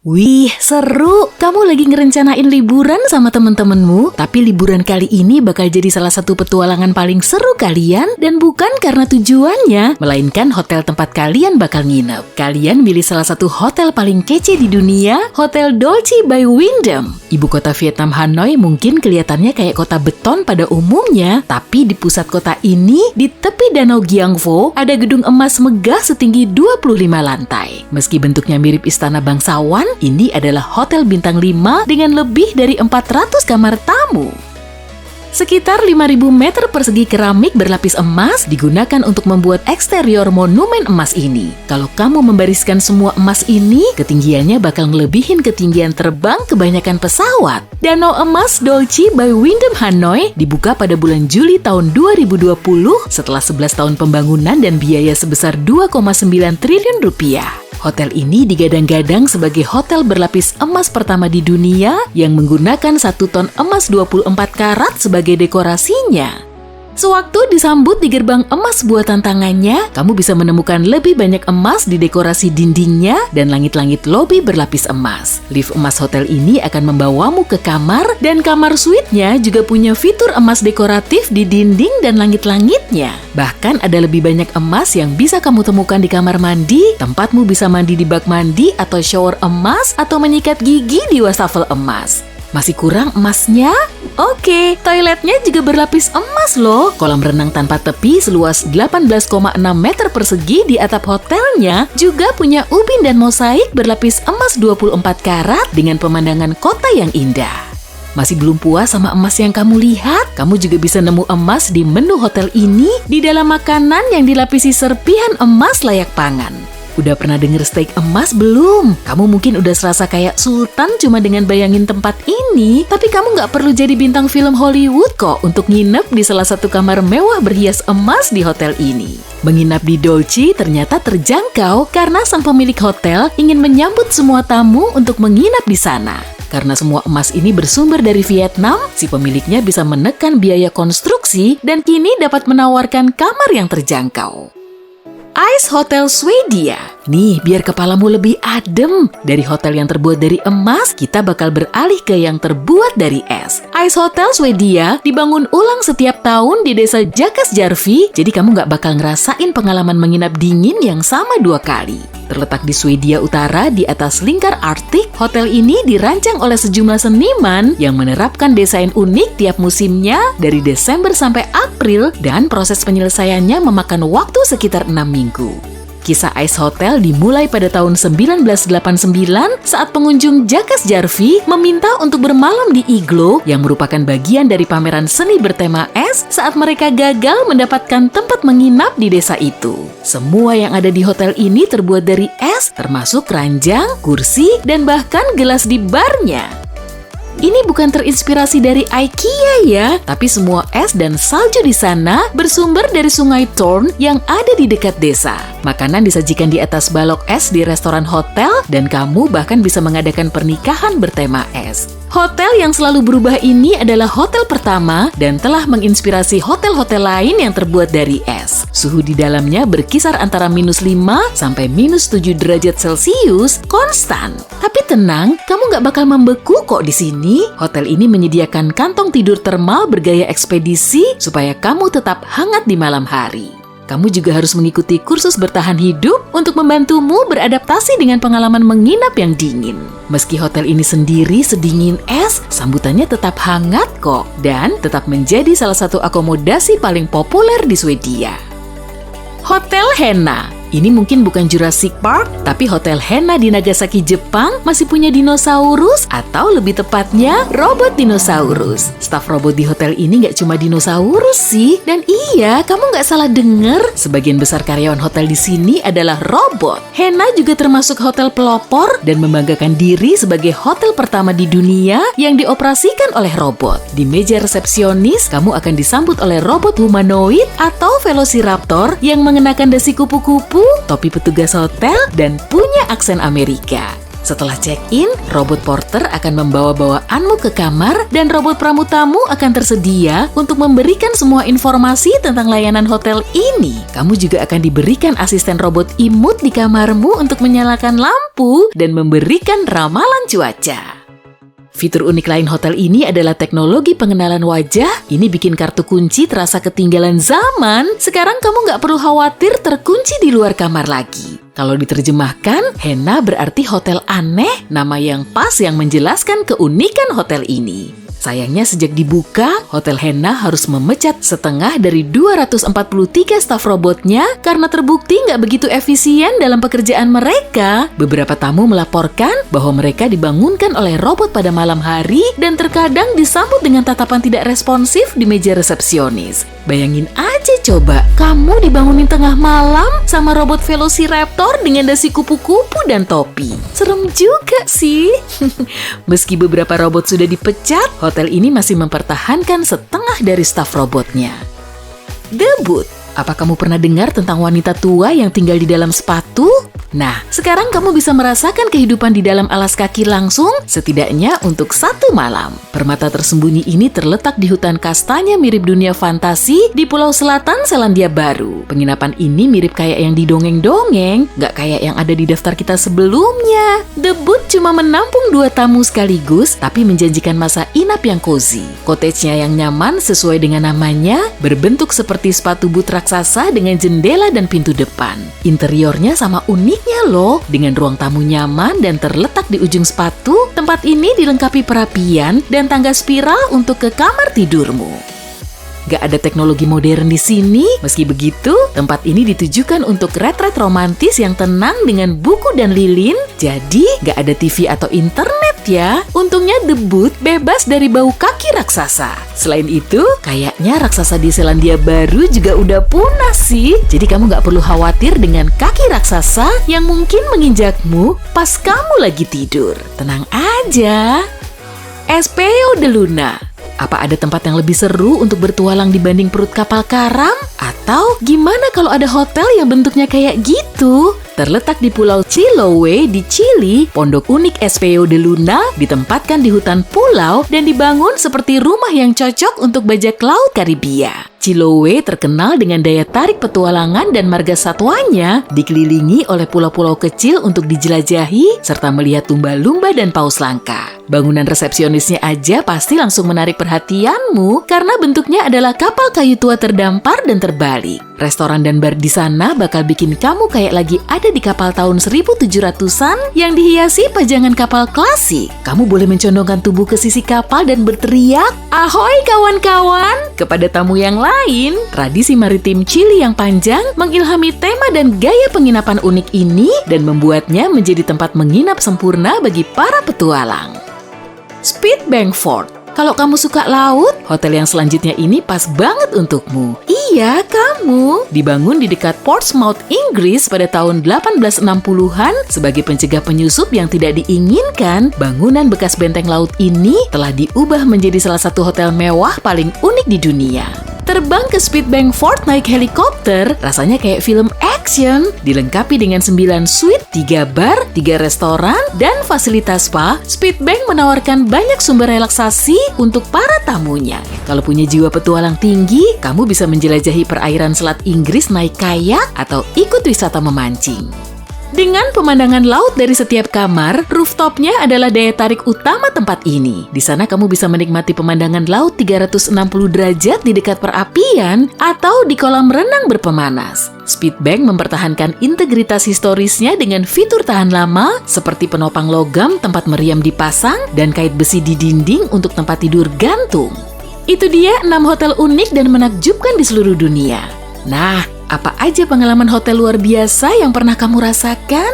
Wih, seru! Kamu lagi ngerencanain liburan sama temen-temenmu, tapi liburan kali ini bakal jadi salah satu petualangan paling seru kalian, dan bukan karena tujuannya, melainkan hotel tempat kalian bakal nginep. Kalian milih salah satu hotel paling kece di dunia, Hotel Dolce by Wyndham. Ibu kota Vietnam Hanoi mungkin kelihatannya kayak kota beton pada umumnya, tapi di pusat kota ini, di tepi Danau Giang Pho, ada gedung emas megah setinggi 25 lantai. Meski bentuknya mirip istana bangsawan, ini adalah hotel bintang 5 dengan lebih dari 400 kamar tamu. Sekitar 5.000 meter persegi keramik berlapis emas digunakan untuk membuat eksterior monumen emas ini. Kalau kamu membariskan semua emas ini, ketinggiannya bakal ngelebihin ketinggian terbang kebanyakan pesawat. Danau Emas Dolce by Wyndham Hanoi dibuka pada bulan Juli tahun 2020 setelah 11 tahun pembangunan dan biaya sebesar 2,9 triliun rupiah. Hotel ini digadang-gadang sebagai hotel berlapis emas pertama di dunia yang menggunakan 1 ton emas 24 karat sebagai dekorasinya. Sewaktu disambut di gerbang emas buatan tangannya, kamu bisa menemukan lebih banyak emas di dekorasi dindingnya dan langit-langit lobi berlapis emas. Lift emas hotel ini akan membawamu ke kamar, dan kamar suite-nya juga punya fitur emas dekoratif di dinding dan langit-langitnya. Bahkan ada lebih banyak emas yang bisa kamu temukan di kamar mandi, tempatmu bisa mandi di bak mandi atau shower emas, atau menyikat gigi di wastafel emas. Masih kurang emasnya? Oke, toiletnya juga berlapis emas loh. Kolam renang tanpa tepi seluas 18,6 meter persegi di atap hotelnya juga punya ubin dan mosaik berlapis emas 24 karat dengan pemandangan kota yang indah. Masih belum puas sama emas yang kamu lihat? Kamu juga bisa nemu emas di menu hotel ini di dalam makanan yang dilapisi serpihan emas layak pangan. Udah pernah denger steak emas belum? Kamu mungkin udah serasa kayak sultan cuma dengan bayangin tempat ini, tapi kamu nggak perlu jadi bintang film Hollywood kok untuk nginep di salah satu kamar mewah berhias emas di hotel ini. Menginap di Dolce ternyata terjangkau karena sang pemilik hotel ingin menyambut semua tamu untuk menginap di sana. Karena semua emas ini bersumber dari Vietnam, si pemiliknya bisa menekan biaya konstruksi dan kini dapat menawarkan kamar yang terjangkau. Ice Hotel Swedia. Nih, biar kepalamu lebih adem. Dari hotel yang terbuat dari emas, kita bakal beralih ke yang terbuat dari es. Ice Hotel Swedia dibangun ulang setiap tahun di desa Jakasjärvi, jadi kamu nggak bakal ngerasain pengalaman menginap dingin yang sama 2 kali. Terletak di Swedia Utara di atas lingkar Arktik, hotel ini dirancang oleh sejumlah seniman yang menerapkan desain unik tiap musimnya dari Desember sampai April, dan proses penyelesaiannya memakan waktu sekitar 6 minggu. Kisah Ice Hotel dimulai pada tahun 1989 saat pengunjung Jakasjärvi meminta untuk bermalam di iglo yang merupakan bagian dari pameran seni bertema es saat mereka gagal mendapatkan tempat menginap di desa itu. Semua yang ada di hotel ini terbuat dari es, termasuk ranjang, kursi, dan bahkan gelas di barnya. Ini bukan terinspirasi dari IKEA ya, tapi semua es dan salju di sana bersumber dari sungai Thorn yang ada di dekat desa. Makanan disajikan di atas balok es di restoran hotel, dan kamu bahkan bisa mengadakan pernikahan bertema es. Hotel yang selalu berubah ini adalah hotel pertama dan telah menginspirasi hotel-hotel lain yang terbuat dari es. Suhu di dalamnya berkisar antara -5 sampai -7 derajat Celcius konstan. Tapi tenang, kamu nggak bakal membeku kok di sini. Hotel ini menyediakan kantong tidur termal bergaya ekspedisi supaya kamu tetap hangat di malam hari. Kamu juga harus mengikuti kursus bertahan hidup untuk membantumu beradaptasi dengan pengalaman menginap yang dingin. Meski hotel ini sendiri sedingin es, sambutannya tetap hangat kok dan tetap menjadi salah satu akomodasi paling populer di Swedia. Hotel Henna. Ini mungkin bukan Jurassic Park, tapi Hotel Henna di Nagasaki, Jepang masih punya dinosaurus, atau lebih tepatnya robot dinosaurus. Staf robot di hotel ini nggak cuma dinosaurus sih, dan iya, kamu nggak salah denger. Sebagian besar karyawan hotel di sini adalah robot. Henna juga termasuk hotel pelopor dan membanggakan diri sebagai hotel pertama di dunia yang dioperasikan oleh robot. Di meja resepsionis, kamu akan disambut oleh robot humanoid atau velociraptor yang mengenakan dasi kupu-kupu, topi petugas hotel, dan punya aksen Amerika. Setelah check-in, robot porter akan membawa bawaanmu ke kamar dan robot pramutamu akan tersedia untuk memberikan semua informasi tentang layanan hotel ini. Kamu juga akan diberikan asisten robot imut di kamarmu untuk menyalakan lampu dan memberikan ramalan cuaca. Fitur unik lain hotel ini adalah teknologi pengenalan wajah. Ini bikin kartu kunci terasa ketinggalan zaman. Sekarang kamu nggak perlu khawatir terkunci di luar kamar lagi. Kalau diterjemahkan, Henna berarti hotel aneh, nama yang pas yang menjelaskan keunikan hotel ini. Sayangnya sejak dibuka, Hotel Henna harus memecat setengah dari 243 staf robotnya karena terbukti nggak begitu efisien dalam pekerjaan mereka. Beberapa tamu melaporkan bahwa mereka dibangunkan oleh robot pada malam hari dan terkadang disambut dengan tatapan tidak responsif di meja resepsionis. Bayangin aja coba, kamu dibangunin tengah malam sama robot Velociraptor dengan dasi kupu-kupu dan topi. Serem juga sih. Meski beberapa robot sudah dipecat, hotel ini masih mempertahankan setengah dari staf robotnya. Debut. Apa kamu pernah dengar tentang wanita tua yang tinggal di dalam sepatu? Nah, sekarang kamu bisa merasakan kehidupan di dalam alas kaki langsung, setidaknya untuk 1 malam. Permata tersembunyi ini terletak di hutan kastanya mirip dunia fantasi di Pulau Selatan Selandia Baru. Penginapan ini mirip kayak yang di dongeng-dongeng, nggak kayak yang ada di daftar kita sebelumnya. Debut cuma menampung 2 tamu sekaligus, tapi menjanjikan masa inap yang cozy. Cottage-nya yang nyaman sesuai dengan namanya, berbentuk seperti sepatu boot raksasa dengan jendela dan pintu depan. Interiornya sama uniknya loh, dengan ruang tamu nyaman dan terletak di ujung sepatu. Tempat ini dilengkapi perapian dan tangga spiral untuk ke kamar tidurmu. Gak ada teknologi modern di sini. Meski begitu, tempat ini ditujukan untuk retret romantis yang tenang dengan buku dan lilin. Jadi, gak ada TV atau internet ya. Untungnya Debut bebas dari bau kaki raksasa. Selain itu, kayaknya raksasa di Selandia Baru juga udah punah sih. Jadi kamu gak perlu khawatir dengan kaki raksasa yang mungkin menginjakmu pas kamu lagi tidur. Tenang aja. Espeo de Luna. Apa ada tempat yang lebih seru untuk bertualang dibanding perut kapal karam? Atau gimana kalau ada hotel yang bentuknya kayak gitu? Terletak di Pulau Chiloé di Chili, pondok unik Espeo de Luna ditempatkan di hutan pulau dan dibangun seperti rumah yang cocok untuk bajak laut Karibia. Chiloé terkenal dengan daya tarik petualangan dan marga satwanya, dikelilingi oleh pulau-pulau kecil untuk dijelajahi, serta melihat lumba-lumba dan paus langka. Bangunan resepsionisnya aja pasti langsung menarik perhatianmu karena bentuknya adalah kapal kayu tua terdampar dan terbalik. Restoran dan bar di sana bakal bikin kamu kayak lagi ada di kapal tahun 1700-an yang dihiasi pajangan kapal klasik. Kamu boleh mencondongkan tubuh ke sisi kapal dan berteriak, "Ahoy kawan-kawan!" kepada tamu yang lain. Tradisi maritim Chili yang panjang mengilhami tema dan gaya penginapan unik ini dan membuatnya menjadi tempat menginap sempurna bagi para petualang. Spitbank Fort. Kalau kamu suka laut, hotel yang selanjutnya ini pas banget untukmu. Iya, kamu. Dibangun di dekat Portsmouth, Inggris pada tahun 1860-an sebagai pencegah penyusup yang tidak diinginkan, bangunan bekas benteng laut ini telah diubah menjadi salah satu hotel mewah paling unik di dunia. Terbang ke Spitbank Fort naik helikopter, rasanya kayak film action. Dilengkapi dengan 9 suite, 3 bar, 3 restoran, dan fasilitas spa, Spitbank menawarkan banyak sumber relaksasi untuk para tamunya. Kalau punya jiwa petualang tinggi, kamu bisa menjelajahi perairan Selat Inggris naik kayak atau ikut wisata memancing. Dengan pemandangan laut dari setiap kamar, rooftopnya adalah daya tarik utama tempat ini. Di sana kamu bisa menikmati pemandangan laut 360 derajat di dekat perapian atau di kolam renang berpemanas. Spitbank mempertahankan integritas historisnya dengan fitur tahan lama seperti penopang logam tempat meriam dipasang dan kait besi di dinding untuk tempat tidur gantung. Itu dia 6 hotel unik dan menakjubkan di seluruh dunia. Nah, apa aja pengalaman hotel luar biasa yang pernah kamu rasakan?